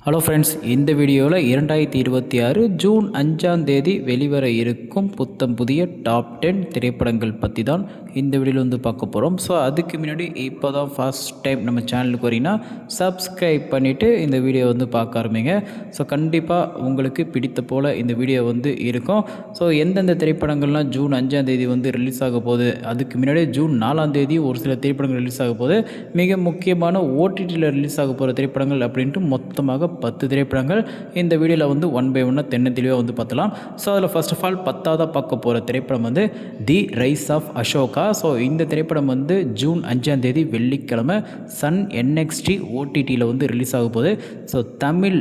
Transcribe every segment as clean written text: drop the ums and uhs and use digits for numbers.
Hello friends, இந்த வீடியோவில் 2026 June 5ஆம் தேதி வெளிவர இருக்கும் புத்தம் புதிய டாப் 10 திரைப்படங்கள் பற்றி தான் இந்த வீடியோவில் வந்து பார்க்க போகிறோம். ஸோ அதுக்கு முன்னாடி இப்போ தான் ஃபர்ஸ்ட் டைம் நம்ம சேனலுக்கு வரீங்கன்னா சப்ஸ்கிரைப் பண்ணிவிட்டு இந்த வீடியோ வந்து பார்க்க ஆரம்பிங்க. ஸோ கண்டிப்பாக உங்களுக்கு பிடித்த போல் இந்த வீடியோ வந்து இருக்கும். ஸோ எந்தெந்த திரைப்படங்கள்லாம் ஜூன் 5ஆம் தேதி வந்து ரிலீஸ் ஆக போகுது, அதுக்கு முன்னாடி ஜூன் 4ஆம் தேதி ஒரு சில திரைப்படங்கள் ரிலீஸ் ஆக போகுது, மிக முக்கியமான ஓடிடியில் ரிலீஸ் ஆக போகிற திரைப்படங்கள் அப்படின்ட்டு மொத்தமாக 10 திரைப்படங்கள் இந்த வீடியோவில் வந்து ஒன் பை ஒன்னாக தென்னதெளிவாக வந்து பார்த்தலாம். ஸோ அதில் ஃபர்ஸ்ட் ஆஃப் ஆல் 10ஆவதாக பார்க்க போகிற திரைப்படம் வந்து தி ரைஸ் ஆஃப் அசோகா. ஸோ இந்த திரைப்படம் வந்து ஜூன் 5ஆம் தேதி வெள்ளிக்கிழமை சன் NXT ஓடிடியில் வந்து ரிலீஸ் ஆக போகுது. ஸோ தமிழ்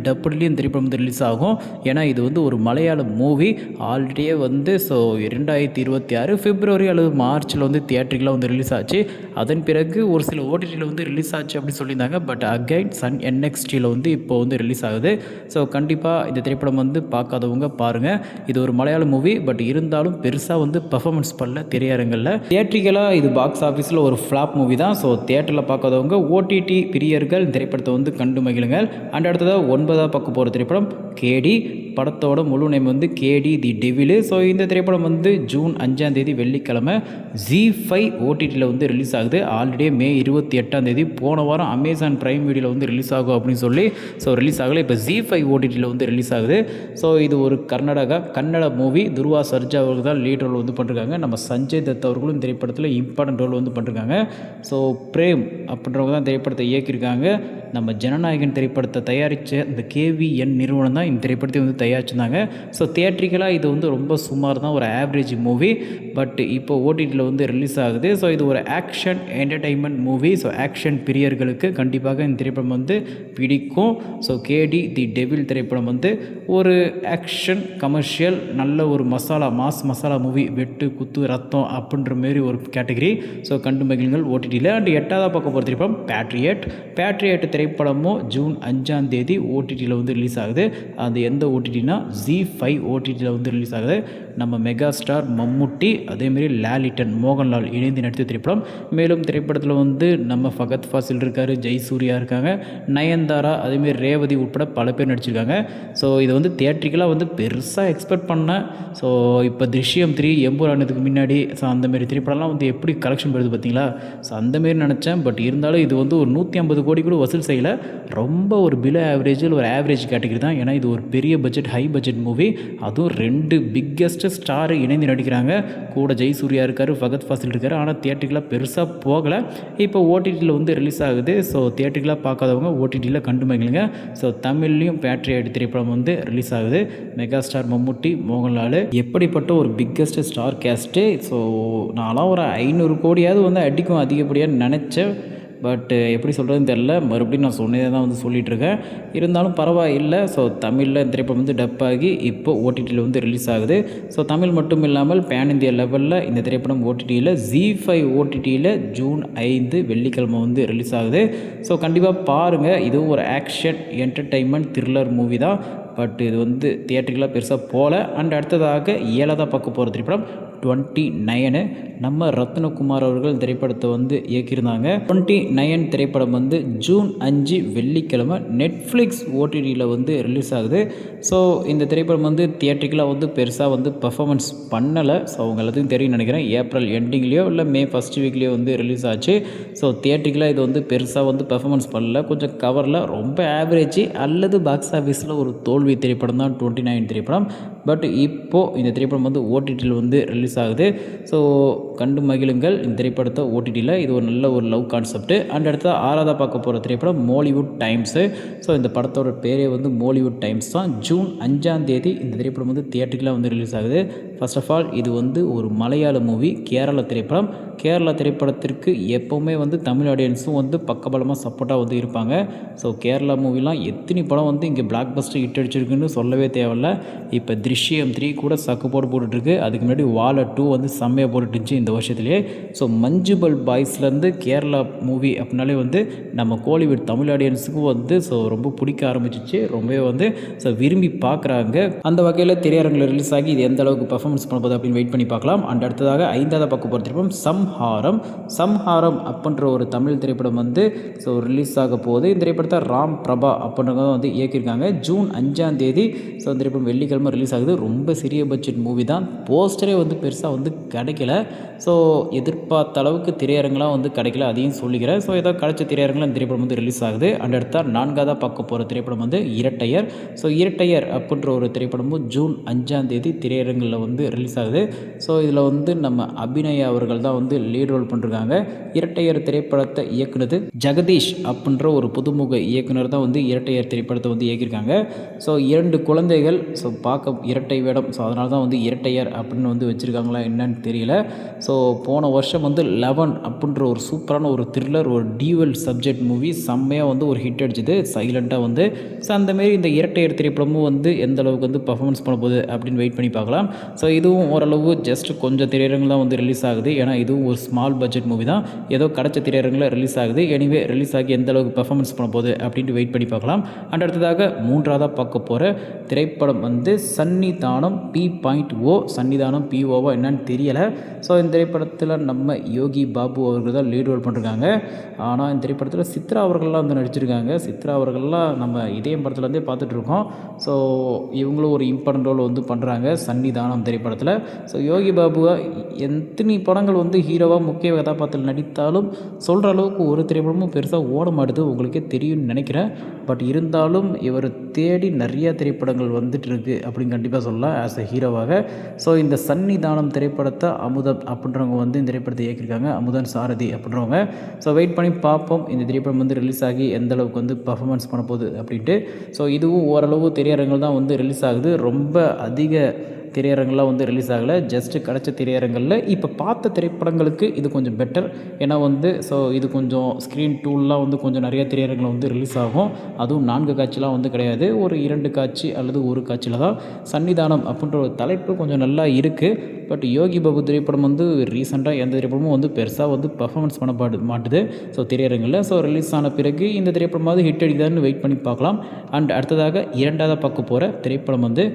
டப்புலேயும் திரைப்படம் வந்து ரிலீஸ் ஆகும். ஏன்னா இது வந்து ஒரு மலையாள மூவி. ஆல்ரெடியே வந்து ஸோ 2026 பிப்ரவரி அல்லது மார்ச்சில் வந்து தியேட்டருக்கெலாம் வந்து ரிலீஸ் ஆச்சு. அதன் பிறகு ஒரு சில ஓடிடியில் வந்து ரிலீஸ் ஆச்சு அப்படின்னு சொல்லியிருந்தாங்க. பட் அகைன் சன் NXTயில் வந்து இப்போ வந்து ரிலீஸ் ஆகுது. ஸோ கண்டிப்பாக இந்த திரைப்படம் வந்து பார்க்காதவங்க பாருங்கள். இது ஒரு மலையாள மூவி, பட் இருந்தாலும் பெருசாக வந்து பர்ஃபார்மன்ஸ் பண்ணல திரையரங்கில். தியேட்ரிக்கலாக இது பாக்ஸ் ஆஃபீஸில் ஒரு ஃப்ளாப் மூவி தான். ஸோ தியேட்டரில் பார்க்காதவங்க ஓடிடி பிரியர்கள் திரைப்படத்தை வந்து கண்டு மகிழுங்கள். அண்ட் அடுத்ததாக 9ஆக பார்க்க போகிற திரைப்படம் கேடி. படத்தோட முழு நேம் வந்து கேடி தி டெவில். ஸோ இந்த திரைப்படம் வந்து ஜூன் 5ஆம் தேதி வெள்ளிக்கிழமை ZEE5 ஓடிடியில் வந்து ரிலீஸ் ஆகுது. ஆல்ரெடி மே 28ஆம் தேதி போன வாரம் அமேசான் பிரைம் வீடியோவில் வந்து ரிலீஸ் ஆகும் அப்படின்னு சொல்லி ரிலீஸ் ஆகலை. இப்போ ZEE5 ஓடிடியில் வந்து ரிலீஸ் ஆகுது. ஸோ இது ஒரு கன்னட மூவி. துருவா சர்ஜா அவர்கள் தான் லீட் ரோல் வந்து பண்ணிருக்காங்க. நம்ம சஞ்சய் தத் அவர்களும் திரைப்படத்தில் இம்பார்ட்டன்ட் ரோல் வந்து பண்ணிருக்காங்க. ஸோ பிரேம் அப்படின்றவங்க தான் திரைப்படத்தை இயக்கியிருக்காங்க. நம்ம ஜனநாயகன் திரைப்படத்தை தயாரித்த இந்த KVN நிறுவனம் தான் இந்த திரைப்படத்தை வந்து தயாரிச்சிருந்தாங்க. ஸோ தியேட்ரிக்கலாக இது வந்து ரொம்ப சுமார் தான், ஒரு ஆவரேஜ் மூவி. பட் இப்போ ஓடிடியில் வந்து ரிலீஸ் ஆகுது. ஸோ இது ஒரு action entertainment movie. So action பிரியர்களுக்கு கண்டிப்பாக இந்த திரைப்படம் வந்து பிடிக்கும். ஸோ கேடி தி டெவில் திரைப்படம் வந்து ஒரு ஆக்ஷன் கமர்ஷியல் நல்ல ஒரு மாஸ் மசாலா மூவி. வெட்டு குத்து ரத்தம் அப்படின்ற மாரி ஒரு கேட்டகரி. ஸோ கண்டு மகிழுங்கள் ஓடிடியில். அண்ட் 8ஆவதாக பார்க்க போகிற திரைப்படம் பேட்ரியட் திரைப்படமும் ஜூன் 5ஆம் தேதி ஓடிடியில் வந்து ரிலீஸ் ஆகுது. அது எந்த ஓடிடினா ZEE5 ஓடிடியில் வந்து ரிலீஸ் ஆகுது. நம்ம மெகா ஸ்டார் மம்முட்டி, அதேமாரி லாலிட்டன் மோகன்லால் இணைந்து நடித்த திரைப்படம். மேலும் திரைப்படத்தில் வந்து நம்ம ஃபகத் ஃபாசில் இருக்கார், ஜெய்சூர்யா இருக்காங்க, நயன்தாரா, அதேமாரி ரேவதி உட்பட பல பேர் நடிச்சிருக்காங்க. ஸோ இது வந்து தியேட்ரிக்கலாக வந்து பெருசாக எக்ஸ்பெக்ட் பண்ணேன். ஸோ இப்போ திருஷ்யம் 3 எம்பூரானதுக்கு முன்னாடி ஸோ அந்தமாரி திரைப்படம்லாம் வந்து எப்படி கலெக்ஷன் பெறுது பார்த்தீங்களா. ஸோ அந்தமாரி நினச்சேன். பட் இருந்தாலும் இது வந்து ஒரு 150 கோடி கூட வசூல் செய்யலை. ரொம்ப ஒரு பிலோ ஆவரேஜில் ஒரு ஆவரேஜ் கேட்டகரி தான். ஏன்னா இது ஒரு பெரிய பட்ஜெட் ஹை பட்ஜெட் மூவி. அதுவும் 2 பிக்கெஸ்ட் ஸ்டார் இணைந்து நடிக்கிறாங்க. கூட ஜெய்சூர்யா இருக்கார், ஃபகத் ஃபாசில் இருக்கார். ஆனால் தியேட்டருக்கெலாம் பெருசாக போகலை. இப்போ ஓடிடியில் வந்து ரிலீஸ் ஆகுது. ஸோ தியேட்டருக்கெலாம் பார்க்காதவங்க ஓடிடியில் கண்டு மகிழுங்க. ஸோ தமிழ்லையும் பேட்ரியட் திரைப்படம் வந்து ரிலீஸ் ஆகுது. மெகா ஸ்டார் மம்முட்டி, மோகன்லால், எப்படிப்பட்ட ஒரு பிக்கெஸ்ட் ஸ்டார் கேஸ்ட்டு. ஸோ நான்லாம் ஒரு 500 கோடியாவது வந்து அடிக்கும் அதிகப்படியாக நினச்சேன். பட் எப்படி சொல்கிறதுன்னு தெரில. மறுபடியும் நான் சொன்னதே தான் வந்து சொல்லிகிட்ருக்கேன். இருந்தாலும் பரவாயில்லை. ஸோ தமிழில் திரைப்படம் வந்து டப் ஆகி இப்போ ஓடிடியில் வந்து ரிலீஸ் ஆகுது. ஸோ தமிழ் மட்டும் இல்லாமல் பேன் இந்தியா லெவலில் இந்த திரைப்படம் ஓடிடியில் ZEE5 ஓடிடியில் ஜூன் 5 வெள்ளிக்கிழமை வந்து ரிலீஸ் ஆகுது. ஸோ கண்டிப்பாக பாருங்கள். இதுவும் ஒரு ஆக்ஷன் என்டர்டெயின்மெண்ட் த்ரில்லர் மூவி தான். பட் இது வந்து தியேட்டருக்கெலாம் பெருசாக போகல. அண்ட் அடுத்ததாக 7ஆவதாக பார்க்க போகிற திரைப்படம் 29. நம்ம ரத்னகுமார் அவர்கள் திரைப்படத்தை வந்து இயக்கியிருந்தாங்க. 29 திரைப்படம் வந்து ஜூன் 5 வெள்ளிக்கிழமை நெட்ஃப்ளிக்ஸ் ஓடிடியில் வந்து ரிலீஸ் ஆகுது. ஸோ இந்த திரைப்படம் வந்து தியேட்டருக்கெலாம் வந்து பெருசாக வந்து பர்ஃபார்மன்ஸ் பண்ணலை. ஸோ அவங்க எல்லாத்தையும் தெரியும் நினைக்கிறேன். ஏப்ரல் எண்டிங்லேயோ இல்லை மே ஃபஸ்ட் வீக்லேயோ வந்து ரிலீஸ் ஆச்சு. ஸோ தியேட்டருக்கெலாம் இது வந்து பெருசாக வந்து பர்ஃபார்மன்ஸ் பண்ணல. கொஞ்சம் கவரில் ரொம்ப ஆவரேஜ் அல்லது பாக்ஸ் ஆஃபீஸில் ஒரு தோல்வி திரைப்படம் தான் 29 திரைப்படம். பட் இப்போது இந்த திரைப்படம் வந்து ஓடிடியில் வந்து ரிலீஸ் ஆகுது. ஸோ கண்டு மகிழுங்கள் இந்த திரைப்படத்தை ஓடிடியில். இது ஒரு நல்ல ஒரு லவ் கான்செப்ட். அண்ட் அடுத்த 6ஆவதாக பார்க்க போகிற திரைப்படம் மோலிவுட் டைம்ஸு. ஸோ இந்த படத்தோட பேரே வந்து மோலிவுட் டைம்ஸ் தான். ஜூன் 5ஆம் தேதி இந்த திரைப்படம் வந்து தியேட்டருக்கெலாம் வந்து ரிலீஸ் ஆகுது. ஃபர்ஸ்ட் ஆஃப் ஆல் இது வந்து ஒரு மலையாள மூவி, கேரள திரைப்படம். கேரளா திரைப்படத்திற்கு எப்போவுமே வந்து தமிழ் ஆடியன்ஸும் வந்து பக்கபலமாக சப்போர்ட்டாக வந்து இருப்பாங்க. ஸோ கேரளா மூவிலாம் எத்தனை படம் வந்து இங்கே பிளாக் பஸ்டர் ஹிட் அடிச்சிருக்குன்னு சொல்லவே தேவையில்ல. இப்போ திருஷ்யம் 3 கூட சக்கு போட்டுட்ருக்கு. அதுக்கு முன்னாடி வாழை 2 வந்து செம்மையாக போட்டுட்டுருந்துச்சு இந்த வருஷத்துலேயே. ஸோ மஞ்சுபல் பாய்ஸ்லேருந்து கேரளா மூவி அப்படின்னாலே வந்து நம்ம கோலிவுட் தமிழ் ஆடியன்ஸுக்கும் வந்து ஸோ ரொம்ப பிடிக்க ஆரம்பிச்சிச்சு. ரொம்பவே வந்து ஸோ விரும்பி பார்க்குறாங்க. அந்த வகையில் திரையரங்கில் ரிலீஸ் ஆகி இது எந்த அளவுக்கு பர்ஃபார்மன்ஸ் பண்ண போகுது அப்படின்னு வெயிட் பண்ணி பார்க்கலாம். அண்ட் அடுத்ததாக 5வது பார்க்க போகிற திரைப்படம் சம்ஹாரம் அப்படின்ற ஒரு தமிழ் திரைப்படம் வந்து ஸோ ரிலீஸ் ஆக போகுது. இந்த திரைப்படத்தை ராம் பிரபா அப்படின்றவங்க வந்து இயக்கியிருக்காங்க. ஜூன் 5ஆம் தேதி ஸோ இந்த திரைப்படம் வெள்ளிக்கிழமை ரிலீஸ் ஆகுது. ரொம்ப சிறிய பட்ஜெட் மூவி தான். போஸ்டரே வந்து பெருசாக வந்து கிடைக்கல. ஸோ எதிர்பார்த்த அளவுக்கு திரையரங்கெலாம் வந்து கிடைக்கல, அதையும் சொல்லிக்கிறேன். ஸோ ஏதோ கிடைச்ச திரையரங்கில் இந்த திரைப்படம் வந்து ரிலீஸ் ஆகுது. அண்ட் அடுத்த 4ஆவதாக பார்க்க போகிற திரைப்படம் வந்து இரட்டையர். ஸோ இரட்டையர் அப்படின்ற ஒரு திரைப்படமும் ஜூன் 5ஆம் தேதி திரையரங்கில் வந்து ரிலீஸ் ஆகுது. ஸோ இதில் வந்து நம்ம அபிநயா அவர்கள் தான் வந்து லீட் ரோல் பண்ணிருக்காங்க. இரட்டையர் திரைப்படத்தை இயக்குனது ஜெகதீஷ் அப்படின்ற ஒரு புதுமுக இயக்குனர் தான் வந்து இரட்டையர் திரைப்படத்தை வந்து இயக்கியிருக்காங்க. ஸோ 2 குழந்தைகள், ஸோ பார்க்க இரட்டை வேடம், ஸோ அதனால தான் வந்து இரட்டையர் அப்படின்னு வந்து வச்சுருக்காங்களா என்னன்னு தெரியல. ஸோ போன வருஷம் வந்து 11 அப்படின்ற ஒரு சூப்பரான ஒரு த்ரில்லர், ஒரு டியூவல் சப்ஜெக்ட் மூவி செம்மையாக வந்து ஒரு ஹிட் அடிச்சுது சைலண்ட்டாக வந்து. ஸோ அந்தமாரி இந்த இரட்டையர் திரைப்படமும் வந்து எந்த அளவுக்கு வந்து பர்ஃபார்மன்ஸ் பண்ண போகுது அப்படின்னு வெயிட் பண்ணி பார்க்கலாம். ஸோ இதுவும் ஓரளவு ஜஸ்ட் கொஞ்சம் திரையரங்கில் தான் வந்து ரிலீஸ் ஆகுது. ஏன்னா இதுவும் ஒரு ஸ்மால் பட்ஜெட் மூவி தான். ஏதோ கிடைச்ச திரையரங்கில் ரிலீஸ் ஆகுது. எனிவே ரிலீஸ் ஆகி எந்த அளவுக்கு பர்ஃபார்மன்ஸ் பண்ண போகுது அப்படின்ட்டு வெயிட் பண்ணி பார்க்கலாம். அண்ட் அடுத்ததாக 3ஆவதாக பார்க்க போகிற திரைப்படம் வந்து சன்னிதானம் P.O. சன்னிதானம் P.O.வா என்னன்னு தெரியலை. ஸோ இந்த திரைப்படத்தில் நம்ம யோகி பாபு அவர்கள் தான் லீட் ரோல் பண்ணிருக்காங்க. ஆனால் இந்த திரைப்படத்தில் சித்ரா அவர்கள்லாம் வந்து நடிச்சிருக்காங்க. சித்ரா அவர்கள்லாம் நம்ம இதயம் படத்துலேருந்தே பார்த்துட்ருக்கோம். ஸோ இவங்களும் ஒரு இம்பார்ட்டன்ட் ரோல் வந்து பண்ணுறாங்க சன்னிதானம் திரைப்படத்தில். ஸோ யோகி பாபுவை எத்தனை படங்கள் வந்து ஹீரோவாக முக்கிய கதாபாத்திரத்தில் நடித்தாலும் சொல்கிற அளவுக்கு ஒரு திரைப்படமும் பெருசாக ஓட மாட்டுது, உங்களுக்கே தெரியும்னு நினைக்கிறேன். பட் இருந்தாலும் இவர் தேடி நிறையா திரைப்படங்கள் வந்துட்டு இருக்கு அப்படின்னு கண்டிப்பாக சொல்லலாம் ஆஸ் அ ஹீரோவாக. ஸோ இந்த சன்னிதானம் திரைப்படத்தை அமுதம் அப்படின்றவங்க வந்து இந்த திரைப்படத்தை இயக்கியிருக்காங்க. அமுதன் சாரதி அப்படின்றவங்க. ஸோ வெயிட் பண்ணி பார்ப்போம் இந்த திரைப்படம் வந்து ரிலீஸ் ஆகி எந்த அளவுக்கு வந்து பர்ஃபார்மன்ஸ் பண்ண போகுது அப்படின்ட்டு. ஸோ இதுவும் ஓரளவு திரையரங்குகள் தான் வந்து ரிலீஸ் ஆகுது. ரொம்ப அதிக திரையரங்கெலாம் வந்து ரிலீஸ் ஆகலை. ஜஸ்ட்டு கிடச்ச திரையரங்களில் இப்போ பார்த்த திரைப்படங்களுக்கு இது கொஞ்சம் பெட்டர். ஏன்னா வந்து ஸோ இது கொஞ்சம் ஸ்க்ரீன் டூல்லாம் வந்து கொஞ்சம் நிறைய திரையரங்கில் வந்து ரிலீஸ் ஆகும். அதுவும் 4 காட்சிலாம் வந்து கிடையாது, ஒரு 2 காட்சி அல்லது ஒரு காட்சியில் தான். சன்னிதானம் அப்படின்ற ஒரு தலைப்பு கொஞ்சம் நல்லா இருக்குது. பட் யோகி பாபு திரைப்படம் வந்து ரீசெண்டாக எந்த திரைப்படமும் வந்து பெருசாக வந்து பர்ஃபார்மன்ஸ் பண்ண மாட்டுது ஸோ திரையரங்கில். ஸோ ரிலீஸ் ஆன பிறகு இந்த திரைப்படமாவது ஹிட் அடிக்குதான்னு வெயிட் பண்ணி பார்க்கலாம். அண்ட் அடுத்ததாக 2ஆவதாக பார்க்க போகிற திரைப்படம் வந்து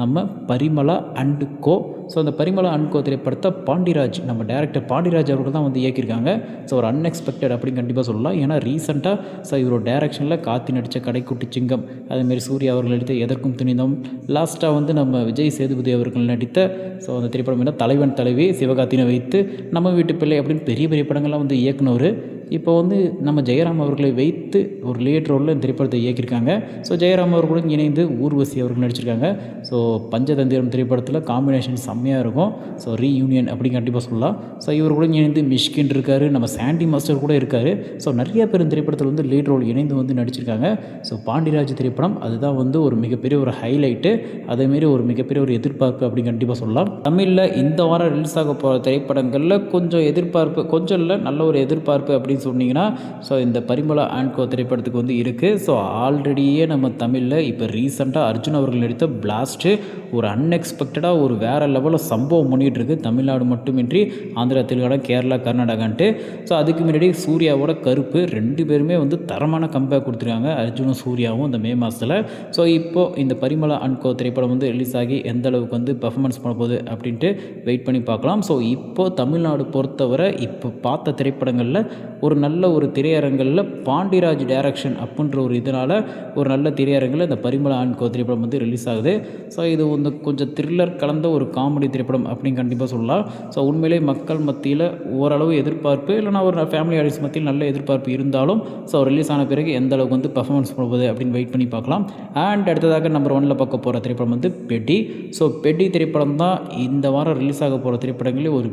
நம்ம பரிமளா அண்ட் கோ. ஸோ அந்த பரிமளா அண்ட் கோ திரைப்படத்தை பாண்டிராஜ், நம்ம டைரக்டர் பாண்டிராஜ் அவர்கள் தான் வந்து இயக்கியிருக்காங்க. ஸோ ஒரு அன்எக்ஸ்பெக்டட் அப்படின்னு கண்டிப்பாக சொல்லலாம். ஏன்னா ரீசெண்டாக ஸோ இவரோட டைரக்ஷனில் கார்த்தி நடித்த கடைக்குட்டி சிங்கம், அதேமாரி சூர்யா அவர்கள் நடித்த எதற்கும் துணிந்தோம், லாஸ்ட்டாக வந்து நம்ம விஜய் சேதுபதி அவர்கள் நடித்த ஸோ அந்த திரைப்படம் என்ன தலைவன் தலைவி சிவகார்த்தினை வைத்து நம்ம வீட்டு பிள்ளை அப்படின்னு பெரிய பெரிய படங்கள்லாம் வந்து இயக்குனவர். இப்போ வந்து நம்ம ஜெயராம் அவர்களை வைத்து ஒரு லீட் ரோலில் இந்த திரைப்படத்தை இயக்கியிருக்காங்க. ஸோ ஜெயராம் அவர்களுடன் இணைந்து ஊர்வசி அவர்கள் நடிச்சிருக்காங்க. ஸோ பஞ்சதந்திரம் திரைப்படத்தில் காம்பினேஷன் செம்மையாக இருக்கும். ஸோ ரீயூனியன் அப்படின்னு கண்டிப்பாக சொல்லலாம். ஸோ இவர்களுடன் இணைந்து மிஷ்கின் இருக்கார், நம்ம சாண்டி மாஸ்டர் கூட இருக்கார். ஸோ நிறைய பேர் இந்த திரைப்படத்தில் வந்து லீட் ரோல் இணைந்து வந்து நடிச்சிருக்காங்க. ஸோ பாண்டிராஜ் திரைப்படம் அதுதான் வந்து ஒரு மிகப்பெரிய ஒரு ஹைலைட்டு, அதேமாரி ஒரு மிகப்பெரிய ஒரு எதிர்பார்ப்பு அப்படின்னு கண்டிப்பாக சொல்லலாம். தமிழில் இந்த வாரம் ரிலீஸ் ஆக போகிற திரைப்படங்களில் கொஞ்சம் எதிர்பார்ப்பு, கொஞ்சம் இல்லை நல்ல ஒரு எதிர்பார்ப்பு அப்படின்னு சொன்னீங்கன்னா ஸோ இந்த பரிமளா அண்ட் கோ திரைப்படத்துக்கு வந்து இருக்குது. ஸோ ஆல்ரெடியே நம்ம தமிழில் இப்போ ரீசெண்டாக அர்ஜுன் அவர்கள் நடித்த பிளாஸ்ட்டு ஒரு அன்எக்ஸ்பெக்டடாக ஒரு வேறு லெவலில் சம்பவம் பண்ணிகிட்ருக்கு. தமிழ்நாடு மட்டுமின்றி ஆந்திரா, தெலுங்கானா, கேரளா, கர்நாடகான்ட்டு. ஸோ அதுக்கு முன்னாடி சூர்யாவோட கருப்பு 2 பேருமே வந்து தரமான கம்பேக் கொடுத்துருக்காங்க, அர்ஜுனும் சூர்யாவும் இந்த மே மாதத்தில். ஸோ இப்போது இந்த பரிமளா அண்ட் கோ திரைப்படம் வந்து ரிலீஸ் ஆகி எந்த அளவுக்கு வந்து பர்ஃபார்மன்ஸ் பண்ண போகுது அப்படின்ட்டு வெயிட் பண்ணி பார்க்கலாம். ஸோ இப்போது தமிழ்நாடு பொறுத்தவரை இப்போ பார்த்த திரைப்படங்களில் ஒரு நல்ல ஒரு திரையரங்கில் பாண்டிராஜ் டைரக்ஷன் அப்படின்ற ஒரு இதனால் ஒரு நல்ல திரையரங்கில் இந்த பரிமளா அண்ட் கோ திரைப்படம் வந்து ரிலீஸ் ஆகுது. ஸோ இது வந்து கொஞ்சம் த்ரில்லர் கலந்த ஒரு காமெடி திரைப்படம் அப்படின்னு கண்டிப்பாக சொல்லலாம். ஸோ உண்மையிலே மக்கள் மத்தியில் ஓரளவு எதிர்பார்ப்பு, இல்லைனா ஒரு ஃபேமிலி ஆடியன்ஸ் மத்தியில் நல்ல எதிர்பார்ப்பு இருந்தாலும் ஸோ ரிலீஸ் ஆன பிறகு எந்த அளவுக்கு வந்து பர்ஃபார்மன்ஸ் பண்ணுவது அப்படின்னு வெயிட் பண்ணி பார்க்கலாம். அண்ட் அடுத்ததாக நம்பர் 1 பார்க்க போகிற திரைப்படம் வந்து பெட்டி. ஸோ பெட்டி திரைப்படம் தான் இந்த வாரம் ரிலீஸ் ஆக போகிற திரைப்படங்களே ஒரு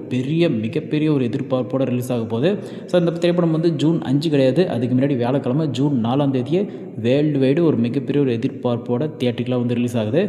மிகப்பெரிய ஒரு எதிர்பார்ப்போடு ரிலீஸ் ஆக போகுது. ஸோ இந்த திரைப்படம் வந்து ஜூன் 5 கிடையாது, அதுக்கு முன்னாடி வியாழக்கிழமை ஜூன் 4ஆம் தேதியே வேர்ல்டு வைடு ஒரு மிகப்பெரிய ஒரு எதிர்பார்ப்போட தியேட்டருக்குலாம் வந்து ரிலீஸ் ஆகுது.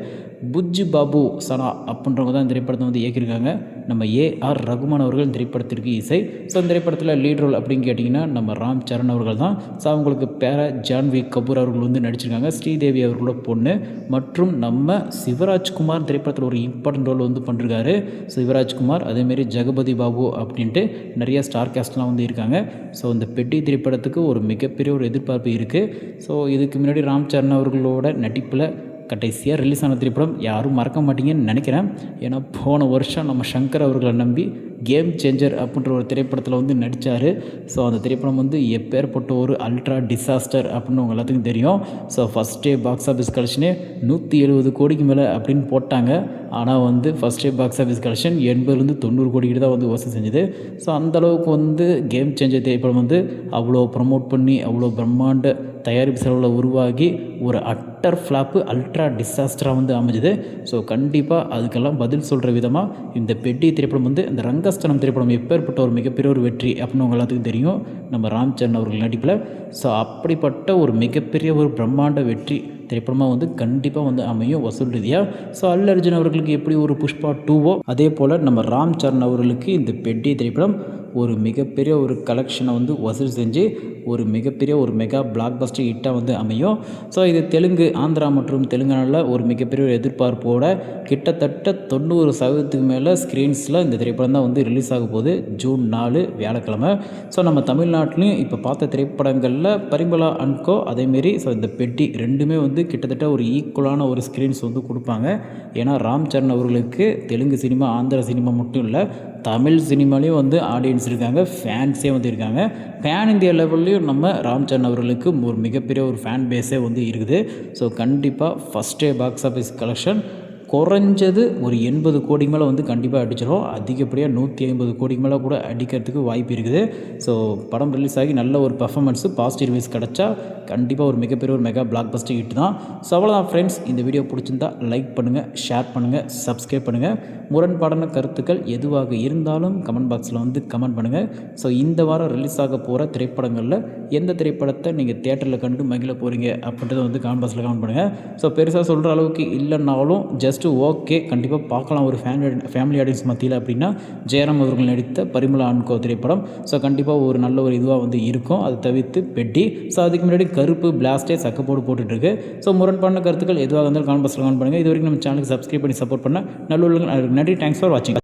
புஜ்ஜி பாபு சனா அப்படின்றவங்க தான் இந்த திரைப்படத்தை வந்து இயக்கியிருக்காங்க. நம்ம ஏஆர் ரகுமான் அவர்கள் இந்த திரைப்படத்திற்கு இசை. ஸோ இந்த திரைப்படத்தில் லீட் ரோல் அப்படின்னு கேட்டிங்கன்னா நம்ம ராம் சரண் அவர்கள் தான். ஸோ அவங்களுக்கு பேர ஜான்வி கபூர் அவர்கள் வந்து நடிச்சிருக்காங்க. ஸ்ரீதேவி அவர்களோட பொண்ணு. மற்றும் நம்ம சிவராஜ்குமார் திரைப்படத்தில் ஒரு இம்பார்ட்டன்ட் ரோல் வந்து பண்ணிருக்காரு. சிவராஜ்குமார் அதேமாரி ஜெகபதி பாபு அப்படின்ட்டு நிறைய ஸ்டார் கேஸ்ட்லாம் வந்து இருக்காங்க. ஸோ இந்த பெட்டி திரைப்படத்துக்கு ஒரு மிகப்பெரிய ஒரு எதிர்பார்ப்பு இருக்குது. ஸோ இதுக்கு முன்னாடி ராம் சரண் அவர்களோட நடிப்பில் கடைசியாக ரிலீஸ் ஆன திரைப்படம் யாரும் மறக்க மாட்டீங்கன்னு நினைக்கிறேன். ஏன்னா போன வருஷம் நம்ம சங்கர் அவர்களை நம்பி கேம் சேஞ்சர் அப்படின்ற ஒரு திரைப்படத்தில் வந்து நடித்தார். ஸோ அந்த திரைப்படம் வந்து எப்பேற்பட்ட ஒரு அல்ட்ரா டிசாஸ்டர் அப்படின்னு உங்கள் எல்லாத்துக்கும் தெரியும். So first day box office கலெக்ஷனே 170 கோடிக்கு மேலே அப்படின்னு போட்டாங்க. ஆனால் வந்து first day box office collection 80-90 கோடிக்கிட்ட தான் வந்து வசூல் செஞ்சுது. ஸோ அந்தளவுக்கு வந்து கேம் சேஞ்சர் திரைப்படம் வந்து அவ்வளோ ப்ரமோட் பண்ணி அவ்வளோ பிரம்மாண்ட தயாரிப்பு செலவில் உருவாகி ஒரு அட்டர் ஃப்ளாப்பு அல்ட்ரா டிசாஸ்டராக வந்து அமைஞ்சுது. ஸோ கண்டிப்பாக அதுக்கெல்லாம் பதில் சொல்கிற விதமாக இந்த பெட்டி திரைப்படம் வந்து இந்த ரங்கஸ்தனம் திரைப்படம் எப்பேற்பட்ட ஒரு மிகப்பெரிய ஒரு வெற்றி அப்படின்னு உங்கள் எல்லாத்துக்கும் தெரியும் நம்ம ராம் சரண் அவர்கள் நடிப்பில். ஸோ அப்படிப்பட்ட ஒரு மிகப்பெரிய ஒரு பிரம்மாண்ட வெற்றி திரைப்படமாக வந்து கண்டிப்பாக வந்து அமையும் வசூல் ரீதியாக. ஸோ அல்லு அர்ஜுன் அவர்களுக்கு எப்படி ஒரு புஷ்பா 2வோ அதே போல் நம்ம ராம் சரண் அவர்களுக்கு இந்த பெட்டி திரைப்படம் ஒரு மிகப்பெரிய ஒரு கலெக்ஷனை வந்து வசூல் செஞ்சு ஒரு மிகப்பெரிய ஒரு மெகா பிளாக் பஸ்டர் ஹிட்டாக வந்து அமையும். ஸோ இது தெலுங்கு, ஆந்திரா மற்றும் தெலுங்கானாவில் ஒரு மிகப்பெரிய ஒரு எதிர்பார்ப்போட கிட்டத்தட்ட 90% மேலே ஸ்க்ரீன்ஸில் இந்த திரைப்படம் தான் வந்து ரிலீஸ் ஆக போகுது ஜூன் 4 வியாழக்கிழமை. ஸோ நம்ம தமிழ்நாட்டிலையும் இப்போ பார்த்த திரைப்படங்களில் பரிமளா அண்ட் கோ அதேமாரி ஸோ இந்த பெட்டி ரெண்டுமே வந்து கிட்டத்தட்ட ஒரு ஈக்குவலான ஒரு ஸ்க்ரீன்ஸ் வந்து கொடுப்பாங்க. ஏன்னா ராம் சரண் அவர்களுக்கு தெலுங்கு சினிமா, ஆந்திரா சினிமா மட்டும் இல்லை, தமிழ் சினிமாலேயும் வந்து ஆடியன்ஸ் இருக்காங்க, ஃபேன்ஸே வந்து இருக்காங்க. பேன் இந்தியா லெவல்லையும் நம்ம ராம் சரண் அவர்களுக்கு ஒரு மிகப்பெரிய ஒரு ஃபேன் பேஸே வந்து இருக்குது. ஸோ கண்டிப்பாக first day box office collection குறைஞ்சது ஒரு 80 கோடிக்கு மேலே வந்து கண்டிப்பாக அடிச்சிடும். அதிகப்படியாக 150 கோடிக்கு மேலே கூட அடிக்கிறதுக்கு வாய்ப்பு இருக்குது. ஸோ படம் ரிலீஸ் ஆகி நல்ல ஒரு பர்ஃபார்மன்ஸு பாசிட்டிவ் ரிவ்யூஸ் கிடச்சா கண்டிப்பாக ஒரு மிகப்பெரிய ஒரு மெகா பிளாக் பஸ்டர் ஹிட் தான். ஸோ அவ்வளோதான் ஃப்ரெண்ட்ஸ், இந்த வீடியோ பிடிச்சிருந்தா லைக் பண்ணுங்கள், ஷேர் பண்ணுங்கள், சப்ஸ்கிரைப் பண்ணுங்கள். முரண்பாடான கருத்துக்கள் எதுவாக இருந்தாலும் கமெண்ட் பாக்ஸில் வந்து கமெண்ட் பண்ணுங்கள். ஸோ இந்த வாரம் ரிலீஸ் ஆக போகிற திரைப்படங்களில் எந்த திரைப்படத்தை நீங்கள் தேட்டரில் கண்டு மகிழ போகிறீங்க அப்படின்றத வந்து கமெண்ட் பாக்ஸில் கமெண்ட் பண்ணுங்கள். ஸோ பெருசாக சொல்கிற அளவுக்கு இல்லைன்னாலும் ஜஸ்ட்டு ஓகே கண்டிப்பாக பார்க்கலாம் ஒரு ஃபேமிலி ஆடியன்ஸ் மத்தியில் அப்படின்னா ஜெயராம் அவர்கள் நடித்த பரிமளா அண்ட் கோ திரைப்படம். ஸோ கண்டிப்பாக ஒரு நல்ல ஒரு இதுவாக வந்து இருக்கும். அதை தவிர்த்து பெட்டி. ஸோ அதுக்கு முன்னாடி கருப்பு பிளாஸ்டே சக்கப்போடு போட்டுட்ருக்கு. ஸோ முரண்பாடான கருத்துக்கள் எதுவாக இருந்தாலும் கமெண்ட் பாக்ஸில் கமெண்ட் பண்ணுங்கள். இது வரைக்கும் நம்ம சேனலுக்கு சப்ஸ்கிரைப் பண்ணி சப்போர்ட் பண்ண நல்ல நன்றி. தேங்க்ஸ் ஃபார் வாட்சிங்.